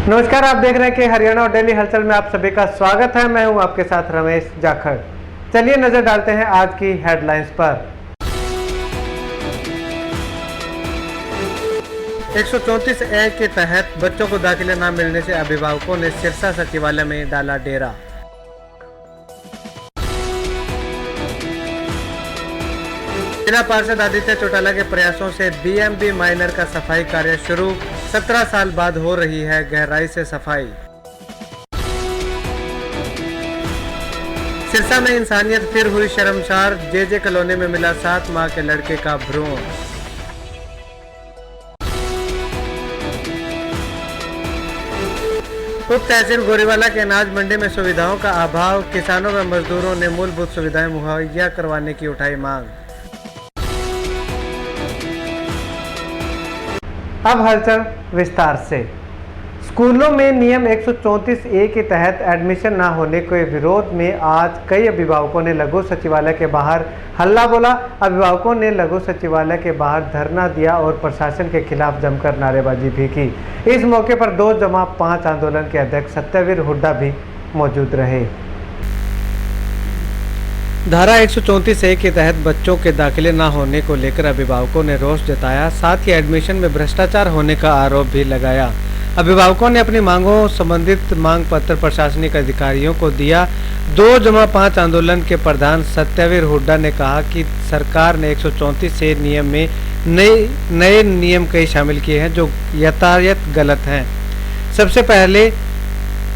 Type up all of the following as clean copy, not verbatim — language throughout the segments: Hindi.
नमस्कार, आप देख रहे हैं कि हरियाणा और दिल्ली हलचल में आप सभी का स्वागत है। मैं हूं आपके साथ रमेश जाखड़। चलिए नजर डालते हैं आज की हेडलाइंस पर। 134 ए के तहत बच्चों को दाखिला न मिलने से अभिभावकों ने सिरसा सचिवालय में डाला डेरा। जिला पार्षद आदित्य चौटाला के प्रयासों से बीएमबी माइनर का सफाई कार्य शुरू। 17 साल बाद हो रही है गहराई से सफाई। सिरसा में इंसानियत फिर हुई शर्मसार। जेजे कॉलोनी में मिला 7 माह के लड़के का भ्रूण। उप तहसील गोरीवाला के अनाज मंडी में सुविधाओं का अभाव। किसानों व मजदूरों ने मूलभूत सुविधाएं मुहैया करवाने की उठाई मांग। अब हलचल विस्तार से। स्कूलों में नियम 134 ए के तहत एडमिशन न होने के विरोध में आज कई अभिभावकों ने लघु सचिवालय के बाहर हल्ला बोला। अभिभावकों ने लघु सचिवालय के बाहर धरना दिया और प्रशासन के खिलाफ जमकर नारेबाजी भी की। इस मौके पर 2-5 आंदोलन के अध्यक्ष सत्यवीर हुड्डा भी मौजूद रहे। धारा 134 ए के तहत बच्चों के दाखिले न होने को लेकर अभिभावकों ने रोष जताया। साथ ही एडमिशन में भ्रष्टाचार होने का आरोप भी लगाया। अभिभावकों ने अपनी मांगों संबंधित मांग पत्र प्रशासनिक अधिकारियों को दिया। 2-5 आंदोलन के प्रधान सत्यवीर हुड्डा ने कहा कि सरकार ने 134 ए नियम में नए नियम कई शामिल किए हैं जो यथायथ गलत हैं। सबसे पहले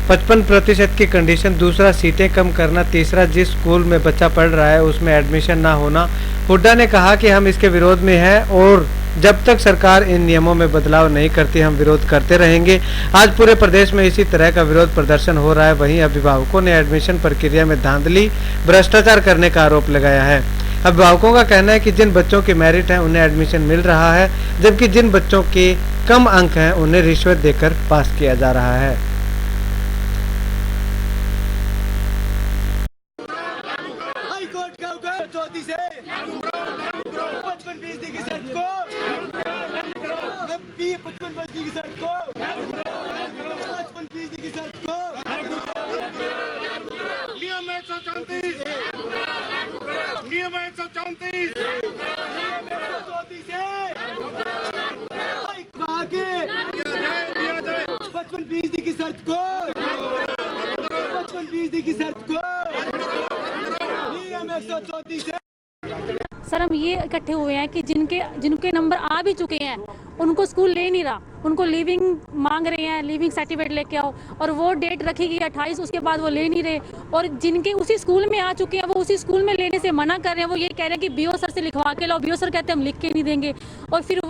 55% की कंडीशन, दूसरा सीटें कम करना, तीसरा जिस स्कूल में बच्चा पढ़ रहा है उसमें एडमिशन ना होना। हुड्डा ने कहा कि हम इसके विरोध में हैं और जब तक सरकार इन नियमों में बदलाव नहीं करती हम विरोध करते रहेंगे। आज पूरे प्रदेश में इसी तरह का विरोध प्रदर्शन हो रहा है। वहीं अभिभावकों ने एडमिशन प्रक्रिया में धांधली, भ्रष्टाचार करने का आरोप लगाया है। अभिभावकों का कहना है कि जिन बच्चों के मेरिट हैं उन्हें एडमिशन मिल रहा है, जबकि जिन बच्चों के कम अंक हैं उन्हें रिश्वत देकर पास किया जा रहा है। सर, हम ये इकट्ठे हुए हैं कि जिनके नंबर आ भी चुके हैं उनको स्कूल ले नहीं रहा, उनको लीविंग मांग रहे हैं, लीविंग सर्टिफिकेट लेके आओ, और वो डेट रखी गई 28, उसके बाद वो ले नहीं रहे। और जिनके उसी स्कूल में आ चुके हैं वो उसी स्कूल में लेने से मना कर रहे हैं। वो ये कह रहे हैं कि बीओ सर से लिखवा के लाओ। बीओ सर कहते हैं हम लिख के नहीं देंगे। और फिर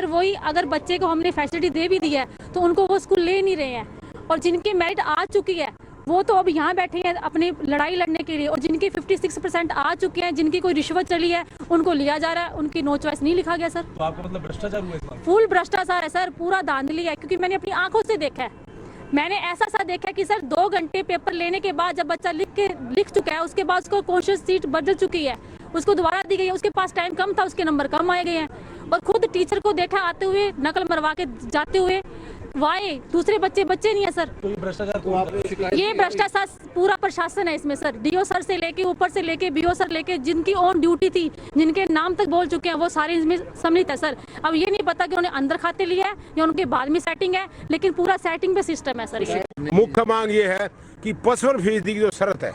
वही अगर बच्चे को हमने फैसिलिटी दे भी दी है तो उनको वो स्कूल ले नहीं रहे हैं। और जिनकी मेरिट आ चुकी है वो तो अब यहाँ बैठे हैं अपनी लड़ाई लड़ने के लिए, और जिनके 56% आ चुके हैं, जिनकी कोई रिश्वत चली है, उनको लिया जा रहा है। उनकी नो चॉइस नहीं लिखा गया सर। तो आपका मतलब भ्रष्टाचार हुआ है? फुल भ्रष्टाचार है सर, पूरा धांधली है। क्योंकि मैंने अपनी आंखों से देखा है। मैंने ऐसा देखा है कि सर 2 घंटे पेपर लेने के बाद जब बच्चा लिख चुका है उसके बाद उसको कॉन्शियस सीट बदल चुकी है, उसको दोबारा दी गई है। उसके पास टाइम कम था, उसके नंबर कम आए गए हैं। और खुद टीचर को देखा आते हुए, नकल मरवा के जाते हुए। वाई दूसरे बच्चे नहीं है सर। तो ये भ्रष्टाचार ये भ्रष्टाचार पूरा प्रशासन है इसमें सर। डीओ सर से लेके ऊपर से लेके बीओ सर लेके जिनकी ऑन ड्यूटी थी, जिनके नाम तक बोल चुके हैं, वो सारे इसमें सम्मिलित है सर। अब ये नहीं पता कि उन्होंने अंदर खाते लिया है या उनके बाद में सेटिंग है, लेकिन पूरा सेटिंग पे सिस्टम है सर। ये मुख्य मांग ये है कि 55% की जो शर्त है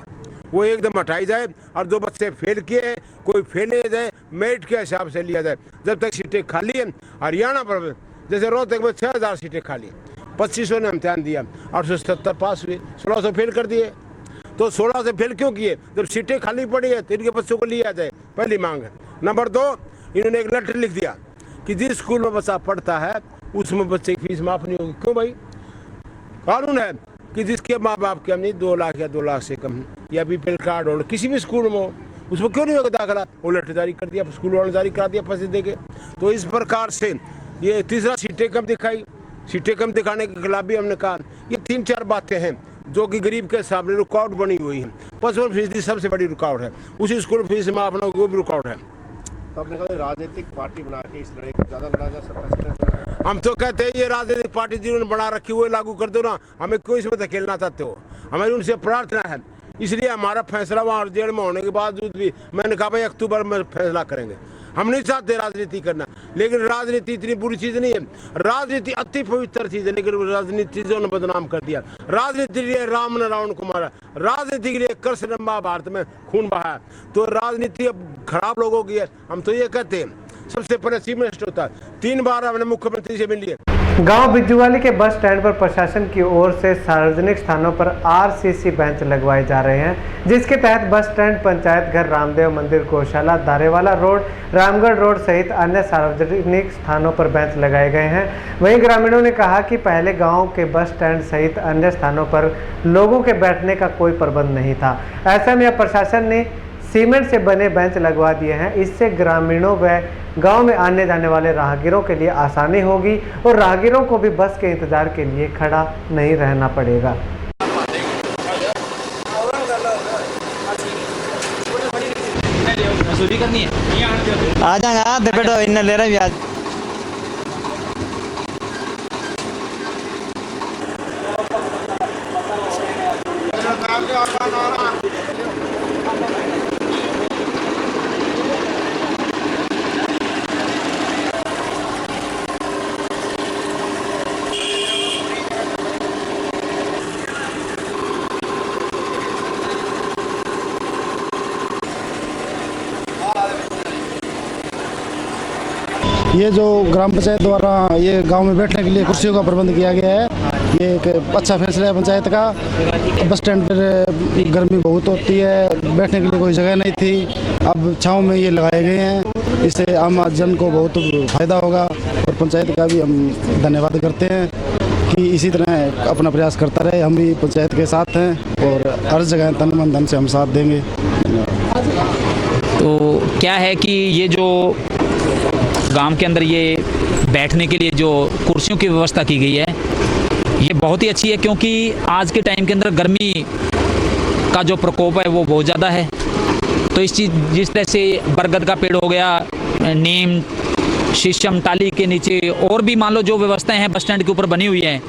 वो एकदम हटाई जाए, और जो बच्चे फेल किए कोई फेल नहीं जाए, मेरिट के हिसाब से लिया जाए। जब तक सीटें खाली है हरियाणा पर, जैसे रोहतक में 6000 सीटें खाली, 2500 ने इम्तिहान दिया, 870 पास हुए, 1600 फेल कर दिए। तो 16 से फेल क्यों किए? जब सीटें खाली पड़ी है तो इनके बच्चों को लिया जाए, पहली मांग है। नंबर 2, इन्होंने एक लेटर लिख दिया कि जिस स्कूल में बच्चा पढ़ता है उसमें बच्चे की फीस माफ नहीं होगी। क्यों भाई? कानून है कि जिसके माँ बाप की हमने 2 लाख या 2 लाख से कम या बीपीएल कार्ड हो किसी भी स्कूल में हो, उसमें क्यों नहीं होगा दाखिला? वो लेटर जारी कर दिया, स्कूल वालों ने जारी करा दिया पैसे दे के। तो इस प्रकार से ये तीसरा, सीटें कम दिखाई, सीटें कम दिखाने के खिलाफ भी हमने कहा। ये 3-4 बातें हैं जो कि गरीब के सामने रुकावट बनी हुई है। 55% सबसे बड़ी रुकावट है। उसी स्कूल फीस माफ ना वो भी रुकावट है। तो आपने कहा राजनीतिक पार्टी बना के इस लड़ाई को ज्यादा लड़ा जा सकता है। हम तो कहते हैं ये राजनीतिक पार्टी जिन्होंने बना रखी वो लागू कर दो ना, हमें क्यों इसमें धकेलना चाहते हो। हमें उनसे प्रार्थना है, इसलिए हमारा फैसला वहाँ जेल में होने के बावजूद भी मैंने कहा भाई अक्टूबर में फैसला करेंगे। हम नहीं चाहते राजनीति करना, लेकिन राजनीति इतनी बुरी चीज नहीं है। राजनीति अति पवित्र चीज है, लेकिन राजनीति ने बदनाम कर दिया। राजनीति के लिए राम ने रावण को मारा, राजनीति के लिए कृष्ण ने महाभारत में खून बहाया। तो राजनीति अब खराब लोगों की है। हम तो ये कहते हैं सबसे पहले चीफ मिनिस्टर होता है, 3 बार हमने मुख्यमंत्री से मिली है। गांव बिज्जूवाली के बस स्टैंड पर प्रशासन की ओर से सार्वजनिक स्थानों पर आरसीसी बेंच लगवाए जा रहे हैं, जिसके तहत बस स्टैंड, पंचायत घर, रामदेव मंदिर, गौशाला, दारेवाला रोड, रामगढ़ रोड सहित अन्य सार्वजनिक स्थानों पर बेंच लगाए गए हैं। वहीं ग्रामीणों ने कहा कि पहले गांव के बस स्टैंड सहित अन्य स्थानों पर लोगों के बैठने का कोई प्रबंध नहीं था। ऐसे में अब प्रशासन ने सीमेंट से बने बेंच लगवा दिए हैं। इससे ग्रामीणों व गांव में आने जाने वाले राहगीरों के लिए आसानी होगी और राहगीरों को भी बस के इंतजार के लिए खड़ा नहीं रहना पड़ेगा। आ जाएगा बेटो इन ले रहा भी आज। ये जो ग्राम पंचायत द्वारा ये गांव में बैठने के लिए कुर्सियों का प्रबंध किया गया है, ये एक अच्छा फैसला है पंचायत का। बस स्टैंड पर गर्मी बहुत होती है, बैठने के लिए कोई जगह नहीं थी, अब छांव में ये लगाए गए हैं। इससे आम जन को बहुत फायदा होगा और पंचायत का भी हम धन्यवाद करते हैं कि इसी तरह अपना प्रयास करता रहे। हम भी पंचायत के साथ हैं और हर जगह तन मन धन से हम साथ देंगे। तो क्या है कि ये जो गांव के अंदर ये बैठने के लिए जो कुर्सियों की व्यवस्था की गई है ये बहुत ही अच्छी है, क्योंकि आज के टाइम के अंदर गर्मी का जो प्रकोप है वो बहुत ज़्यादा है। तो इस चीज़ जिस तरह से बरगद का पेड़ हो गया, नीम, शीशम, टाली के नीचे और भी मान लो जो व्यवस्थाएं हैं बस स्टैंड के ऊपर बनी हुई है,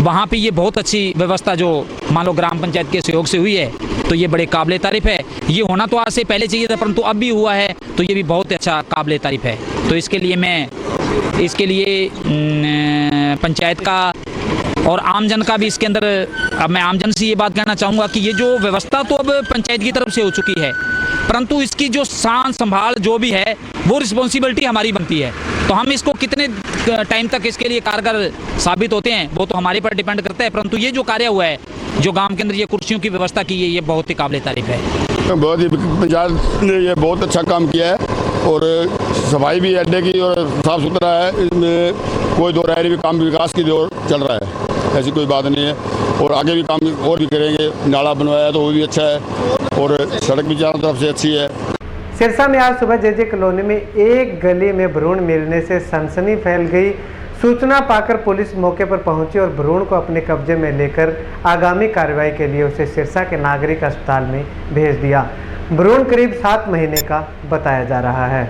वहाँ पे ये बहुत अच्छी व्यवस्था जो मान लो ग्राम पंचायत के सहयोग से हुई है, तो ये बड़े काबिले तारीफ़ है। ये होना तो आज से पहले चाहिए था, परंतु अब भी हुआ है, तो ये भी बहुत अच्छा काबिले तारीफ़ है। तो इसके लिए पंचायत का और आमजन का भी इसके अंदर, अब मैं आमजन से ये बात कहना चाहूँगा कि ये जो व्यवस्था तो अब पंचायत की तरफ से हो चुकी है, परंतु इसकी जो शान संभाल जो भी है वो रिस्पॉन्सिबिलिटी हमारी बनती है। तो हम इसको कितने टाइम तक इसके लिए कारगर साबित होते हैं वो तो हमारे पर डिपेंड करता है, परंतु ये जो कार्य हुआ है, जो गांव के अंदर ये कुर्सियों की व्यवस्था की है, ये बहुत ही काबिले तारीफ है। बहुत ही पंचायत ने ये बहुत अच्छा काम किया है और सफाई भी अड्डे की और साफ़ सुथरा है, इसमें कोई दो राय भी काम विकास की ओर चल रहा है, ऐसी कोई बात नहीं है। और आगे भी काम और भी करेंगे, नाला बनवाया तो वो भी अच्छा है और सड़क भी चारों तरफ से अच्छी है। सिरसा में आज सुबह जेजे कॉलोनी में एक गली में भ्रूण मिलने से सनसनी फैल गई। सूचना पाकर पुलिस मौके पर पहुंची और भ्रूण को अपने कब्जे में लेकर आगामी कार्रवाई के लिए उसे सिरसा के नागरिक अस्पताल में भेज दिया। भ्रूण करीब 7 महीने का बताया जा रहा है।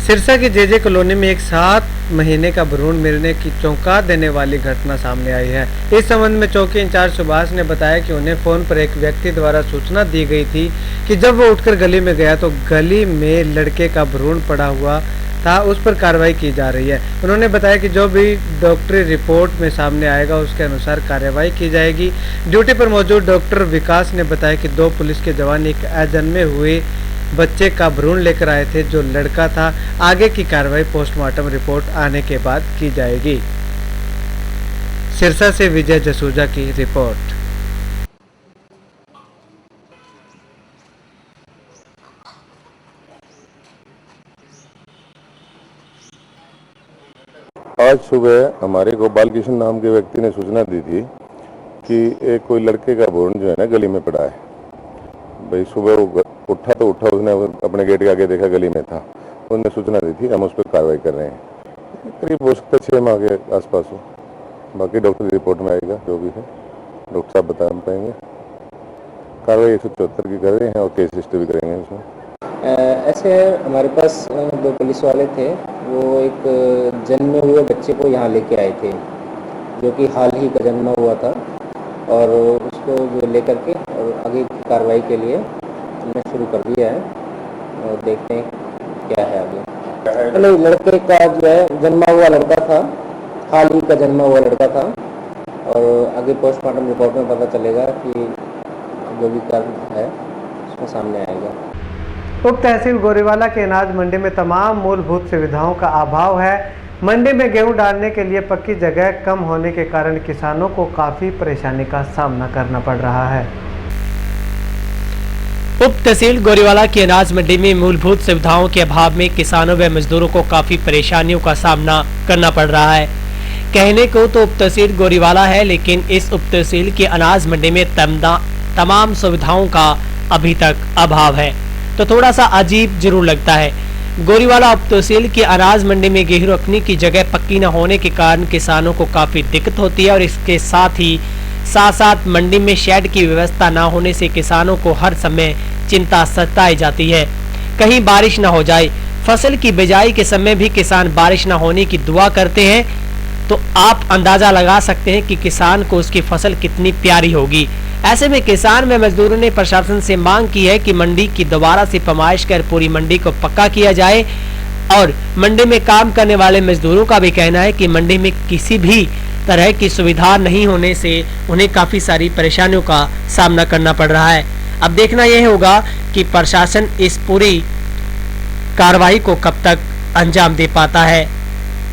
सिरसा की जेजे कॉलोनी में एक 7 महीने का भ्रूण मिलने की चौंका देने वाली घटना सामने आई है। इस संबंध में चौकी इंचार्ज सुभाष ने बताया कि उन्हें फोन पर एक व्यक्ति द्वारा सूचना दी गई थी कि जब वो उठकर गली में गया तो गली में लड़के का भ्रूण पड़ा हुआ था, उस पर कार्रवाई की जा रही है। उन्होंने बताया कि जो भी डॉक्टरी रिपोर्ट में सामने आएगा उसके अनुसार कार्रवाई की जाएगी। ड्यूटी पर मौजूद डॉक्टर विकास ने बताया कि 2 पुलिस के जवान एक अजन्मे हुए बच्चे का भ्रूण लेकर आए थे जो लड़का था। आगे की कार्रवाई पोस्टमार्टम रिपोर्ट आने के बाद की जाएगी। सिरसा से विजय जसूजा की रिपोर्ट। आज सुबह हमारे को बालकृष्ण नाम के व्यक्ति ने सूचना दी थी कि एक कोई लड़के का भ्रूण जो है ना गली में पड़ा है। भाई सुबह वो उठा तो उठा, उसने अपने गेट के आगे देखा गली में था, उन्होंने सूचना दी थी, हम उस पर कार्रवाई कर रहे हैं। करीब हो सकता है 6 माह के आसपास हो, बाकी डॉक्टर रिपोर्ट में आएगा जो भी है, डॉक्टर साहब बता पाएंगे। कार्रवाई 174 की कर रहे हैं और केस रजिस्टर भी करेंगे उसमें। ऐसे हमारे पास 2 पुलिस वाले थे, वो एक जन्मे हुए बच्चे को यहाँ लेके आए थे, जो कि हाल ही का जन्मा हुआ था, और उसको जो लेकर के और आगे की कार्रवाई के लिए हमने शुरू कर दिया है, और देखते हैं क्या है आगे। नहीं, लड़के का जो है जन्मा हुआ लड़का था, हाल ही का जन्मा हुआ लड़का था, और आगे पोस्टमार्टम रिपोर्ट में पता चलेगा कि जो भी कारण है उसमें सामने आएगा। उप तहसील गोरीवाला के अनाज मंडी में तमाम मूलभूत सुविधाओं का अभाव है। मंडी में गेहूं डालने के लिए पक्की जगह कम होने के कारण किसानों को काफ़ी परेशानी का सामना करना पड़ रहा है। उप तहसील गोरीवाला की अनाज मंडी में मूलभूत सुविधाओं के अभाव में किसानों व मजदूरों को काफ़ी परेशानियों का सामना करना पड़ रहा है। कहने को तो उप तहसील गोरीवाला है, लेकिन इस उप तहसील की अनाज मंडी में तमाम सुविधाओं का अभी तक अभाव है, तो थोड़ा सा अजीब जरूर लगता है। गोरीवाला उप तहसील की अनाज मंडी में गेहूं रखने की जगह पक्की न होने के कारण किसानों को काफ़ी दिक्कत होती है, और इसके साथ साथ मंडी में शेड की व्यवस्था न होने से किसानों को हर समय चिंता सताई जाती है, कहीं बारिश न हो जाए। फसल की बिजाई के समय भी किसान बारिश न होने की दुआ करते हैं, तो आप अंदाजा लगा सकते हैं कि किसान को उसकी फसल कितनी प्यारी होगी। ऐसे में किसान व मजदूरों ने प्रशासन से मांग की है कि मंडी की दोबारा से पैमाइश कर पूरी मंडी को पक्का किया जाए, और मंडी में काम करने वाले मजदूरों का भी कहना है कि मंडी में किसी भी तरह की सुविधा नहीं होने से उन्हें काफ़ी सारी परेशानियों का सामना करना पड़ रहा है। अब देखना यह होगा कि प्रशासन इस पूरी कार्रवाई को कब तक अंजाम दे पाता है।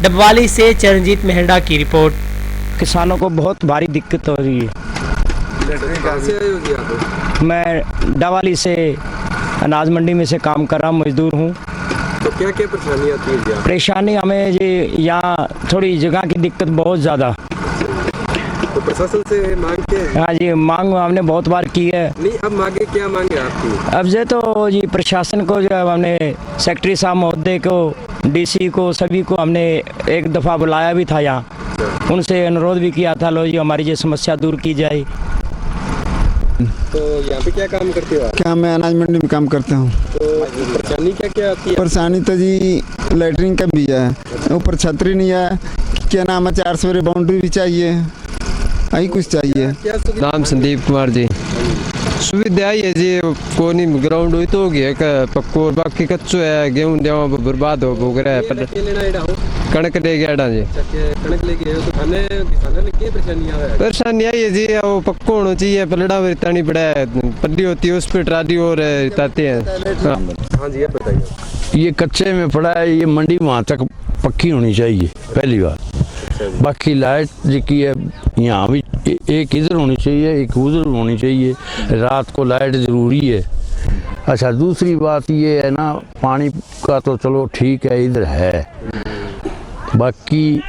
डबवाली से चरणजीत मेहरा की रिपोर्ट। किसानों को बहुत भारी दिक्कत हो रही है। मैं डबवाली से अनाज मंडी में से काम कर रहा हूँ, मजदूर हूँ। तो क्या क्या परेशानी आती है? परेशानी हमें जी यहाँ थोड़ी जगह की दिक्कत बहुत ज़्यादा। तो प्रशासन से मांग के? हाँ जी, मांग हमने बहुत बार की है। नहीं, अब मांगे क्या मांगे आपकी? अब जे तो जी प्रशासन को जो हमने सेक्रेटरी साहब महोदय को, डीसी को, सभी को हमने एक दफ़ा बुलाया भी था यहाँ, उनसे अनुरोध भी किया था, लो जी हमारी ये समस्या दूर की जाए। तो यहाँ पे क्या काम करते हो आप? क्या मैं अनाज मंडी में काम करता हूँ। तो परेशानी क्या क्या आती है? परेशानी तो जी लैटरिन का भी है, ऊपर छतरी नहीं है, क्या नाम है, 4 सवेरे बाउंड्री भी चाहिए, यही कुछ चाहिए। नाम संदीप कुमार जी। सुविधा है जी, कोनी ग्राउंड हुई तो हो गया पक्को, बाकी कच्चो है, गेहूं देवा बर्बाद हो भोग रहा है। कणक ले गया जी। कणक ले गए तो खाने किसानों ने क्या परेशानी आई है जी, वो पक्को होना चाहिए, पलड़ा में रितानी पड़ा है, पल्ली होती है उस पर ट्राली और रिताते हैं। हाँ जी, अब बताइए। ये कच्चे में पड़ा है, ये मंडी वहाँ तक पक्की होनी चाहिए पहली बार। बाकी लाइट जी की है यहाँ भी, एक इधर होनी चाहिए, एक उधर होनी चाहिए, रात को लाइट ज़रूरी है। अच्छा, दूसरी बात ये है ना, पानी का तो चलो ठीक है, इधर है, बाकी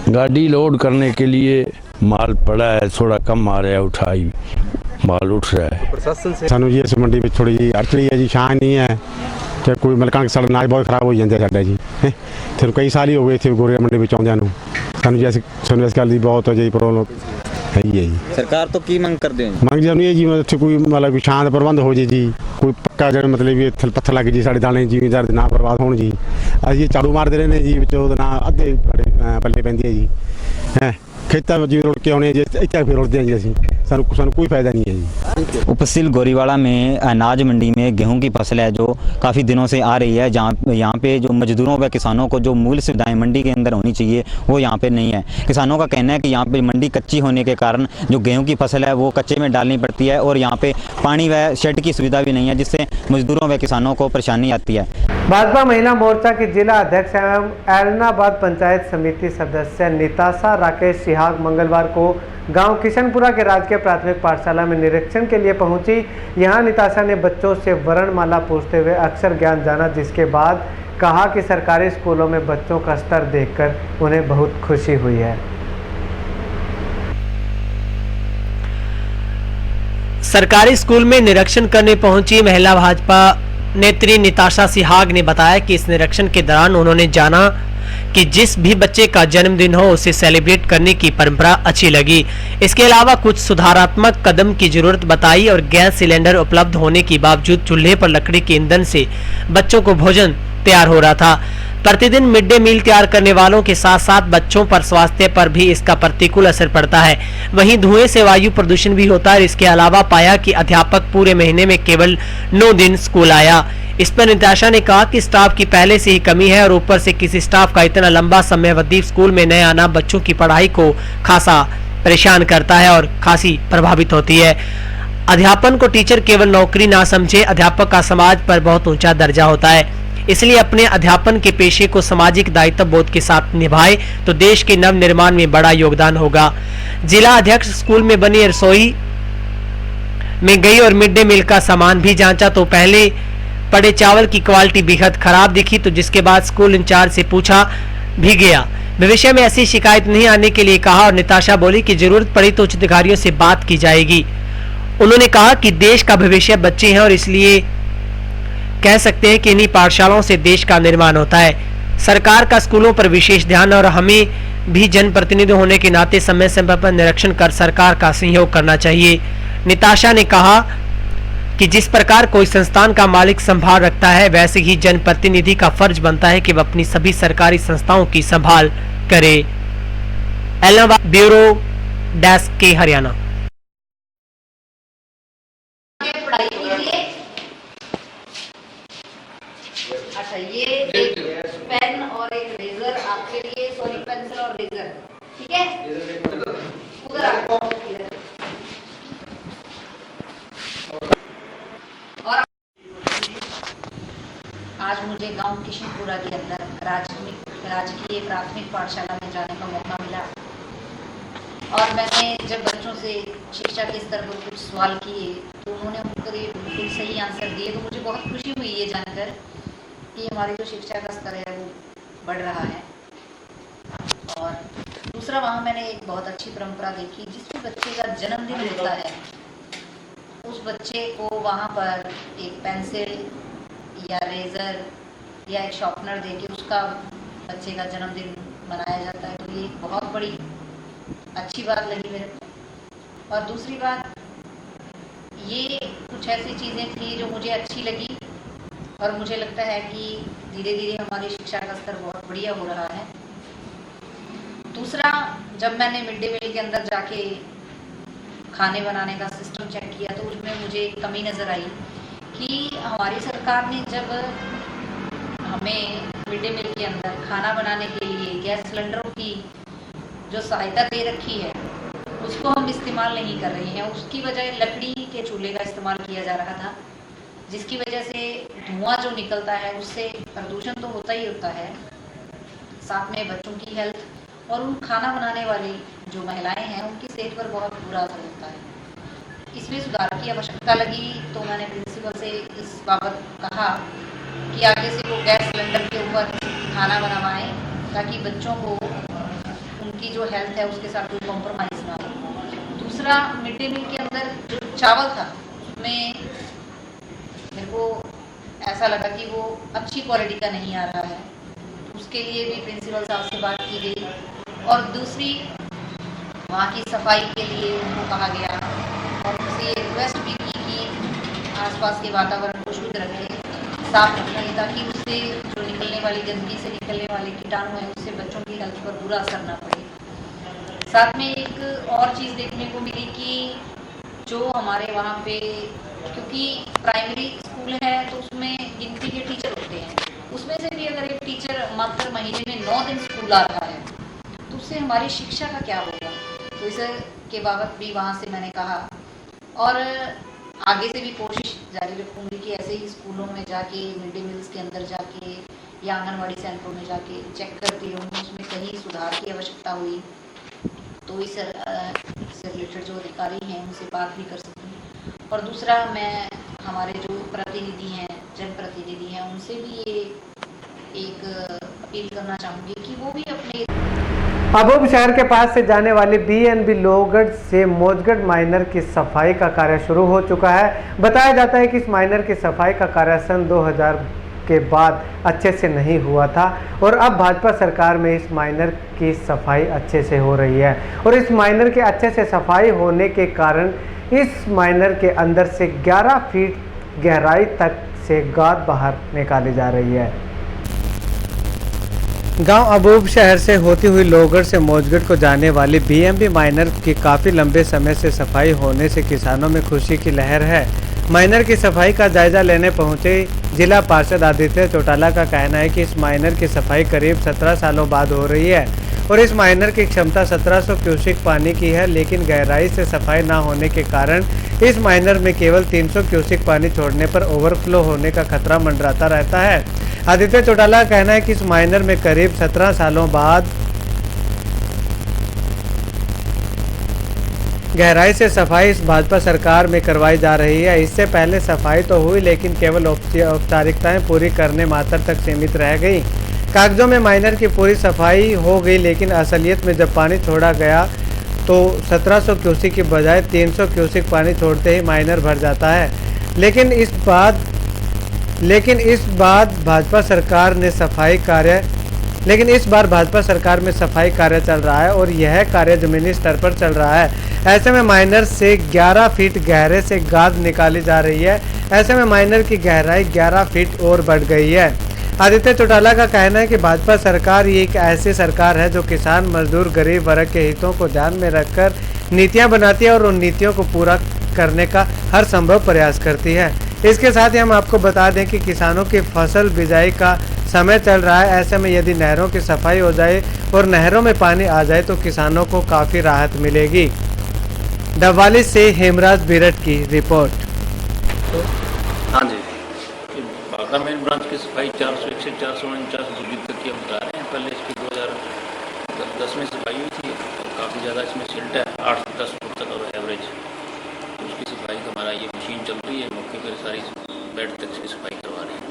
गाड़ी लोड करने के लिए माल पड़ा है, थोड़ा कम आ रहा है, उठाई माल उठ रहा है। प्रशासन से सानू जी मंडी में थोड़ी जी अड़चनी है जी, छां नहीं है, तो कोई मलकान सड़ नाज बहुत खराब हो जाता है साडा जी। फिर कई साल ही हो गए थे गोरिया मंडी में आउंदियां नूं, सानू जी इस गल दी बहुत जी प्रॉब्लम है जी। सरकार तो की मंग कर दें? मंग जानी है जी, मतलब कोई मतलब छां का प्रबंध हो जाए जी, कोई पक्का जो मतलब भी पत्थर लग जी, साढ़े दाने जिमीदार ना बर्बाद हो जी। अस जी झाड़ू मारते रहने जी, ना अद्धे पल्ले पैंदी है जी, है खेतों में जी रुड़ के आने जी, इतना फिर रुड़ते हैं जी, असीं सानू कोई फायदा नहीं है जी। उप तहसील गोरीवाला में अनाज मंडी में गेहूं की फसल है जो काफ़ी दिनों से आ रही है, जहाँ यहाँ पे जो मजदूरों व किसानों को जो मूल सुविधाएं मंडी के अंदर होनी चाहिए वो यहाँ पे नहीं है। किसानों का कहना है कि यहाँ पे मंडी कच्ची होने के कारण जो गेहूं की फसल है वो कच्चे में डालनी पड़ती है, और यहाँ पे पानी व शेड की सुविधा भी नहीं है, जिससे मजदूरों व किसानों को परेशानी आती है। भाजपा महिला मोर्चा की जिला अध्यक्ष एवं ऐलनाबाद पंचायत समिति सदस्य निताशा राकेश सिहाग मंगलवार को गांव किशनपुरा के राजकीय प्राथमिक पाठशाला में निरीक्षण के लिए पहुंची। यहां निताशा ने बच्चों से वर्णमाला पूछते हुए अक्षर ज्ञान जाना, जिसके बाद कहा कि सरकारी स्कूलों में बच्चों का स्तर देखकर उन्हें बहुत खुशी हुई है। सरकारी स्कूल में निरीक्षण करने पहुंची महिला भाजपा नेत्री निताशा सिहाग ने बताया कि इस निरीक्षण के दौरान उन्होंने जाना कि जिस भी बच्चे का जन्मदिन हो उसे सेलिब्रेट करने की परंपरा अच्छी लगी। इसके अलावा कुछ सुधारात्मक कदम की जरूरत बताई और गैस सिलेंडर उपलब्ध होने के बावजूद चूल्हे पर लकड़ी के ईंधन से बच्चों को भोजन तैयार हो रहा था। प्रतिदिन मिड डे मील तैयार करने वालों के साथ साथ बच्चों पर स्वास्थ्य पर भी इसका प्रतिकूल असर पड़ता है। वहीं धुएं से वायु प्रदूषण भी होता है। इसके अलावा पाया कि अध्यापक पूरे महीने में केवल 9 दिन स्कूल आया। इस पर निताशा ने कहा कि स्टाफ की पहले से ही कमी है और ऊपर से किसी स्टाफ का इतना लंबा समय अवधि स्कूल में न आना बच्चों की पढ़ाई को खासा परेशान करता है और खासी प्रभावित होती है। अध्यापन को टीचर केवल नौकरी ना समझे, अध्यापक का समाज पर बहुत ऊंचा दर्जा होता है। इसलिए अपने अध्यापन के पेशे को सामाजिक दायित्व बोध के साथ निभाए तो देश के नव निर्माण में बड़ा योगदान होगा। जिला अध्यक्ष स्कूल में बनी रसोई में गई और मिड डे मील का सामान भी जांचा तो पहले पड़े चावल की क्वालिटी बेहद खराब दिखी, तो जिसके बाद स्कूल इंचार्ज से पूछा भी गया। भविष्य में ऐसी शिकायत नहीं आने के लिए कहा और निताशा बोली कि जरूरत पड़ी तो उच्च अधिकारियों से बात की जाएगी। उन्होंने कहा कि देश का भविष्य बच्चे हैं और इसलिए कह सकते हैं कि इन्हीं पाठशालाओं से देश का निर्माण होता है। सरकार का स्कूलों पर विशेष ध्यान और हमें भी जनप्रतिनिधि होने के नाते समय समय पर निरीक्षण कर सरकार का सहयोग करना चाहिए। निताशा ने कहा कि जिस प्रकार कोई संस्थान का मालिक संभाल रखता है वैसे ही जनप्रतिनिधि का फर्ज बनता है कि वह अपनी सभी सरकारी संस्थाओं की संभाल करे। इलाहाबाद ब्यूरो डेस्क के हरियाणा। अच्छा, ये एक पेन और एक रेजर आपके लिए, सॉरी पेंसिल और रेजर, ठीक है? उधर आओ। और आज मुझे गांव किशनपुरा के अंदर राजकीय प्राथमिक पाठशाला में जाने का मौका मिला और मैंने जब बच्चों से शिक्षा के स्तर पर कुछ सवाल किए तो उन्होंने मुझे बिल्कुल सही आंसर दिए। तो मुझे बहुत खुशी हुई ये जानकर कि हमारी जो शिक्षा का स्तर है वो बढ़ रहा है। और दूसरा, वहाँ मैंने एक बहुत अच्छी परंपरा देखी, जिस भी बच्चे का जन्मदिन होता है उस बच्चे को वहाँ पर एक पेंसिल या रेजर या एक शॉर्पनर देके उसका बच्चे का जन्मदिन मनाया जाता है। तो ये एक बहुत बड़ी अच्छी बात लगी मेरे को। और दूसरी बात, ये कुछ ऐसी चीज़ें थी जो मुझे अच्छी लगी और मुझे लगता है कि धीरे धीरे हमारी शिक्षा का स्तर बहुत बढ़िया हो रहा है। दूसरा, जब मैंने मिड डे मील के अंदर जाके खाने बनाने का सिस्टम चेक किया तो उसमें मुझे एक कमी नज़र आई कि हमारी सरकार ने जब हमें मिड डे मील के अंदर खाना बनाने के लिए गैस सिलेंडरों की जो सहायता दे रखी है उसको हम इस्तेमाल नहीं कर रहे हैं। उसकी बजाय लकड़ी के चूल्हे का इस्तेमाल किया जा रहा था, जिसकी वजह से धुआं जो निकलता है उससे प्रदूषण तो होता ही होता है, साथ में बच्चों की हेल्थ और उन खाना बनाने वाली जो महिलाएं हैं उनकी सेहत पर बहुत बुरा असर होता है। इसमें सुधार की आवश्यकता लगी तो मैंने प्रिंसिपल से इस बाबत कहा कि आगे से वो गैस सिलेंडर के ऊपर खाना बनवाएं ताकि बच्चों को उनकी जो हेल्थ है उसके साथ कोई कॉम्प्रोमाइज़ ना हो। दूसरा, मिड डे मील के अंदर जो चावल था उसमें मेरे को ऐसा लगा कि वो अच्छी क्वालिटी का नहीं आ रहा है। उसके लिए भी प्रिंसिपल साहब से बात की गई और दूसरी, वहाँ की सफाई के लिए उनको कहा गया और उनसे रिक्वेस्ट भी की कि आसपास के वातावरण को शुद्ध रखें, साफ रखें, ताकि उससे जो निकलने वाली गंदगी से निकलने वाले कीटाणु हैं उससे बच्चों की हेल्थ पर बुरा असर ना पड़े। साथ में एक और चीज़ देखने को मिली कि जो हमारे वहाँ पे, क्योंकि प्राइमरी स्कूल है तो उसमें गिनती के टीचर होते हैं, उसमें से भी अगर एक टीचर मात्र महीने में 9 दिन स्कूल आ रहा है तो उससे हमारी शिक्षा का क्या होगा। तो इसके बाबत भी वहाँ से मैंने कहा और आगे से भी कोशिश जारी रखूँगी कि ऐसे ही स्कूलों में जाके, मिड डे मील्स के अंदर जाके या आंगनवाड़ी सेंटरों में जाके चेक करती रहूँगी, उसमें कहीं सुधार की आवश्यकता हुई तो इस रिलेटेड जो अधिकारी हैं उनसे बात भी कर सकूँगी। और दूसरा, मैं हमारे जो प्रतिनिधि हैं, जनप्रतिनिधि हैं, उनसे भी ये एक अपील करना चाहूँगी कि वो भी अपने अबोब शहर के पास से जाने वाली BNB लोहगढ़ से मौजगढ़ माइनर की सफाई का कार्य शुरू हो चुका है। बताया जाता है कि इस माइनर की सफाई का कार्य सन के बाद अच्छे से नहीं हुआ था और अब भाजपा सरकार में इस माइनर की सफाई अच्छे से हो रही है और इस माइनर के अच्छे से सफाई होने के कारण इस माइनर के अंदर से 11 फीट गहराई तक से गाद बाहर निकाली जा रही है। गांव अबूब शहर से होती हुई लोहगढ़ से मौजगढ़ को जाने वाली बीएमबी माइनर की काफ़ी लंबे समय से सफाई होने से किसानों में खुशी की लहर है। माइनर की सफाई का जायजा लेने पहुंचे जिला पार्षद आदित्य चौटाला का कहना है कि इस माइनर की सफाई करीब 17 सालों बाद हो रही है और इस माइनर की क्षमता 1700 क्यूसेक पानी की है, लेकिन गहराई से सफाई ना होने के कारण इस माइनर में केवल 300 क्यूसेक पानी छोड़ने पर ओवरफ्लो होने का खतरा मंडराता रहता है। आदित्य चौटाला का कहना है कि इस माइनर में करीब 17 सालों बाद गहराई से सफाई इस भाजपा सरकार में करवाई जा रही है। इससे पहले सफाई तो हुई लेकिन केवल औपचारिकताएं पूरी करने मात्र तक सीमित रह गई। कागजों में माइनर की पूरी सफाई हो गई, लेकिन असलियत में जब पानी छोड़ा गया तो 1700 क्यूसेक की बजाय 300 क्यूसेक पानी छोड़ते ही माइनर भर जाता है। लेकिन इस बार भाजपा सरकार में सफाई कार्य चल रहा है और यह कार्य जमीनी स्तर पर चल रहा है। ऐसे में माइनर से 11 फीट गहरे से गाद निकाली जा रही है। ऐसे में माइनर की गहराई 11 फीट और बढ़ गई है। आदित्य चौटाला का कहना है कि भाजपा सरकार ये एक ऐसी सरकार है जो किसान, मजदूर, गरीब वर्ग के हितों को ध्यान में रखकर नीतियां बनाती है और उन नीतियों को पूरा करने का हर संभव प्रयास करती है। इसके साथ ही हम आपको बता दें कि किसानों की फसल बिजाई का समय चल रहा है। ऐसे में यदि नहरों की सफाई हो जाए और नहरों में पानी आ जाए तो किसानों को काफ़ी राहत मिलेगी। डबवाली से हेमराज बिरट की रिपोर्ट। हाँ जी, बागरा मेन ब्रांच की सफाई 401 से 449 जुलाई तक की हम करा रहे हैं। पहले इसकी 2010 में सफाई हुई थी और काफ़ी ज़्यादा इसमें सिल्ट है, 8 से 10 फुट तक और एवरेज। उसकी सफाई हमारा ये मशीन चल रही है, मौके पर सारी बेड तक इसकी सफाई करवा रहे हैं।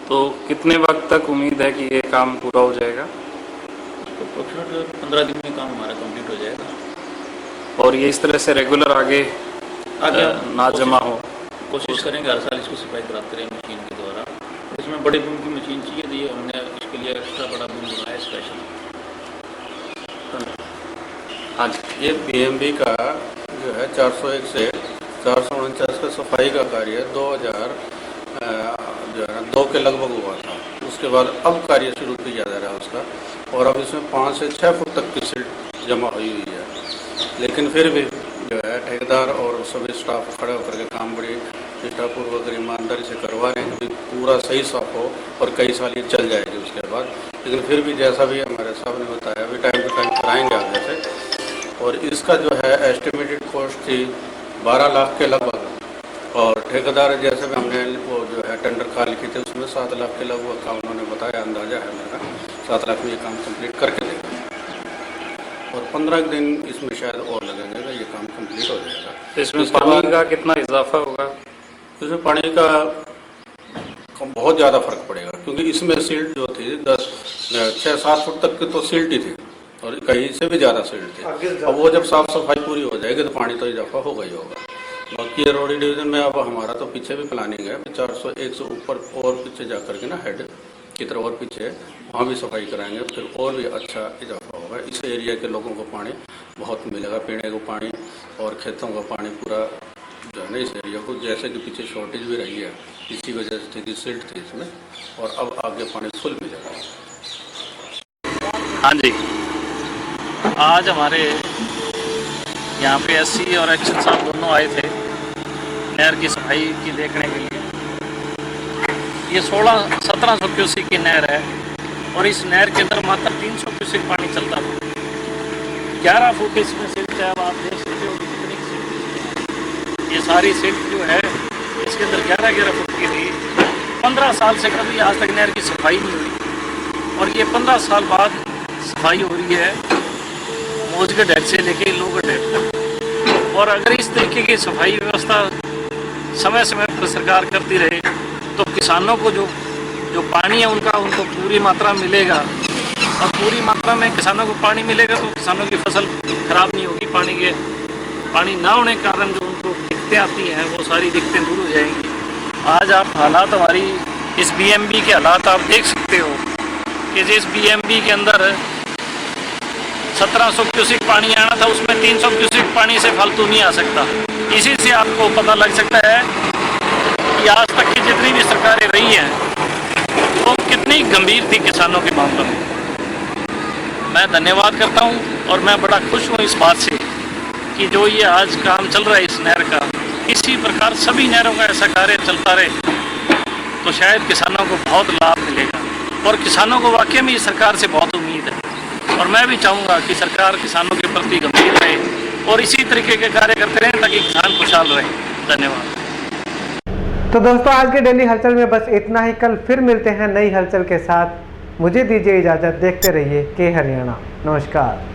तो कितने वक्त तक उम्मीद है कि ये काम पूरा हो जाएगा? अप्रोक्सीमेट 15 दिन में काम हमारा कंप्लीट हो जाएगा। और ये इस तरह से रेगुलर आगे ना जमा हो, कोशिश करेंगे हर साल इसको सफाई कराते रहें मशीन के द्वारा। इसमें बड़े बूम की मशीन चाहिए थी, हमने इसके लिए एक्स्ट्रा बड़ा बूम बनाया स्पेशल। हाँ जी, ये बीएमबी का जो है 401 से 449 का सफाई का कार्य 2002 के लगभग हुआ था। उसके बाद अब कार्य शुरू किया जा रहा है उसका, और अब इसमें 5 से 6 फुट तक की सिल्ट जमा हुई हुई है। लेकिन फिर भी जो है ठेकेदार और सभी स्टाफ खड़े होकर के काम बड़ी निष्ठापूर्वक ईमानदारी से करवा रहे हैं कि पूरा सही साफ हो और कई साल ये चल जाएगी उसके बाद। लेकिन फिर भी जैसा भी हमारे साहब ने बताया अभी टाइम टू टाइम कराएंगे आगे से। और इसका जो है एस्टिमेटेड कॉस्ट थी 12 लाख के लगभग, और ठेकेदार जैसे भी हमने वो जो है टेंडर कॉल की थी उसमें 7 लाख के लगभग का उन्होंने बताया, अंदाजा है मेरा 7 लाख में ये काम कंप्लीट करके देगा। और 15 दिन इसमें शायद और लगेगा, ये काम कंप्लीट हो जाएगा। इसमें पानी का कितना इजाफा होगा? इसमें पानी का बहुत ज़्यादा फर्क पड़ेगा, क्योंकि इसमें सिल्ट जो थी 6-7 फुट तक की तो सिल्ट ही थी और कहीं से भी ज़्यादा सिल्ट थी। अब वो जब साफ़ सफाई पूरी हो जाएगी तो पानी तो इजाफा होगा ही होगा। बाकी रोडी डिवीज़न में अब हमारा तो पीछे भी प्लानिंग है 401 से ऊपर और पीछे जा कर के ना हेड की तरफ और पीछे वहाँ भी सफाई कराएंगे, फिर और भी अच्छा इजाफा होगा। इस एरिया के लोगों को पानी बहुत मिलेगा, पीने को पानी और खेतों का पानी पूरा जो है ना इस एरिया को, जैसे कि पीछे शॉर्टेज भी रही है इसी वजह से थी, सिल्ट थी इसमें, और अब आगे पानी फुल मिलेगा। हाँ जी, आज हमारे यहाँ पे एससी और एक्शन साहब दोनों आए थे नहर की सफाई की देखने के लिए। ये 1700 क्यूसेक की नहर है और इस नहर के अंदर मात्र 300 क्यूसेक पानी चलता था। 11 फुट इसमें सिल्ट है, अब आप देख सकते हो कितनी सिल्ट। ये सारी सिल्ट जो है इसके अंदर 11-11 फुट की थी। 15 साल से कभी आज तक नहर की सफाई नहीं हुई और ये 15 साल बाद सफाई हो रही है मौजगढ़ हेड से लेके लोहगढ़ हेड तक। और अगर इस तरीके की सफाई व्यवस्था समय समय पर सरकार करती रहे तो किसानों को जो पानी है उनको पूरी मात्रा मिलेगा, और पूरी मात्रा में किसानों को पानी मिलेगा तो किसानों की फसल खराब नहीं होगी। पानी ना होने के कारण जो उनको दिक्कतें आती हैं वो सारी दिक्कतें दूर हो जाएंगी। आज आप हालात हमारी इस बीएमबी के हालात आप देख सकते हो कि जिस बीएमबी के अंदर 1700 क्यूसिक पानी आना था उसमें 300 क्यूसिक पानी से फालतू नहीं आ सकता। इसी से आपको पता लग सकता है कि आज तक की जितनी भी सरकारें रही हैं वो कितनी गंभीर थी किसानों के मामलों में। मैं धन्यवाद करता हूं और मैं बड़ा खुश हूं इस बात से कि जो ये आज काम चल रहा है इस नहर का, इसी प्रकार सभी नहरों का ऐसा कार्य चलता रहे तो शायद किसानों को बहुत लाभ मिलेगा। और किसानों को वाकई में इस सरकार से बहुत उम्मीद है और मैं भी चाहूँगा कि सरकार किसानों के प्रति गंभीर रहे और इसी तरीके के कार्य करते रहें ताकि किसान खुशहाल रहे। धन्यवाद। तो दोस्तों आज के डेली हलचल में बस इतना ही। कल फिर मिलते हैं नई हलचल के साथ। मुझे दीजिए इजाज़त। देखते रहिए के हरियाणा। नमस्कार।